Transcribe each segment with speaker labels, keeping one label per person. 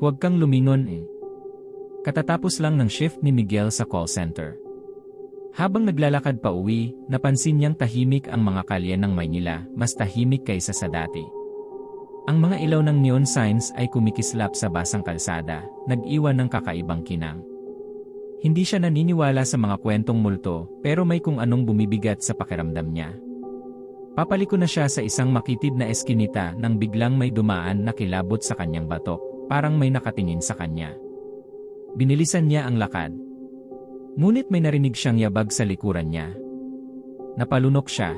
Speaker 1: Huwag kang lumingon eh. Katatapos lang ng shift ni Miguel sa call center. Habang naglalakad pa uwi, napansin niyang tahimik ang mga kalye ng Maynila, mas tahimik kaysa sa dati. Ang mga ilaw ng neon signs ay kumikislap sa basang kalsada, nag-iwan ng kakaibang kinang. Hindi siya naniniwala sa mga kwentong multo, pero may kung anong bumibigat sa pakiramdam niya. Papaliko na siya sa isang makitid na eskinita nang biglang may dumaan na kilabot sa kanyang batok, parang may nakatingin sa kanya. Binilisan niya ang lakad. Ngunit may narinig siyang yabag sa likuran niya. Napalunok siya.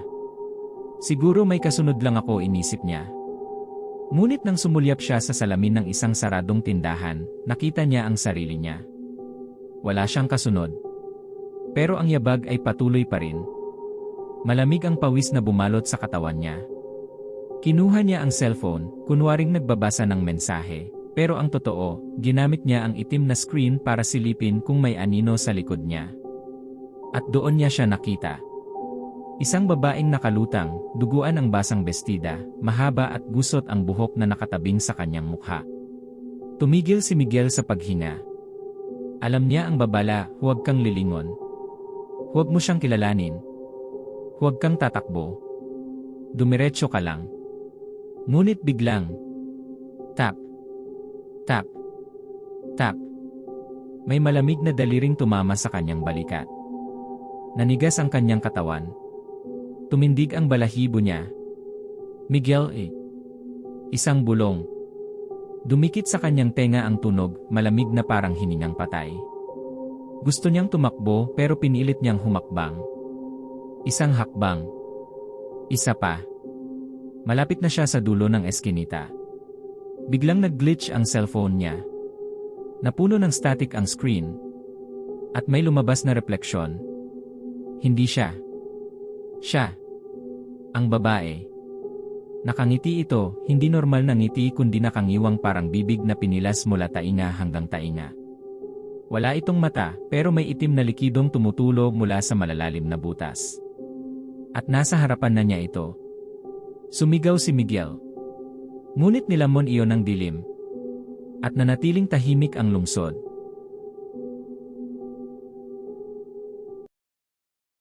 Speaker 1: Siguro may kasunod lang ako, inisip niya. Ngunit nang sumulyap siya sa salamin ng isang saradong tindahan, nakita niya ang sarili niya. Wala siyang kasunod. Pero ang yabag ay patuloy pa rin. Malamig ang pawis na bumalot sa katawan niya. Kinuha niya ang cellphone, kunwaring nagbabasa ng mensahe. Pero ang totoo, ginamit niya ang itim na screen para silipin kung may anino sa likod niya. At doon niya siya nakita. Isang babaeng nakalutang, duguan ang basang bestida, mahaba at gusot ang buhok na nakatabing sa kanyang mukha. Tumigil si Miguel sa paghinga. Alam niya ang babala, huwag kang lilingon. Huwag mo siyang kilalanin. Huwag kang tatakbo. Dumiretso ka lang. Ngunit biglang, tap. Tap. Tap. May malamig na daliring tumama sa kanyang balikat. Nanigas ang kanyang katawan. Tumindig ang balahibo niya. Miguel eh. Isang bulong. Dumikit sa kanyang tenga ang tunog, malamig na parang hiningang patay. Gusto niyang tumakbo pero pinilit niyang humakbang. Isang hakbang. Isa pa. Malapit na siya sa dulo ng eskinita. Biglang nag-glitch ang cellphone niya. Napuno ng static ang screen. At may lumabas na refleksyon. Hindi siya. Siya. Ang babae. Nakangiti ito, hindi normal na ngiti kundi nakangiwang parang bibig na pinilas mula tainga hanggang tainga. Wala itong mata, pero may itim na likidong tumutulo mula sa malalalim na butas. At nasa harapan na niya ito. Sumigaw si Miguel. Ngunit nilamon iyon ng dilim. At nanatiling tahimik ang lungsod.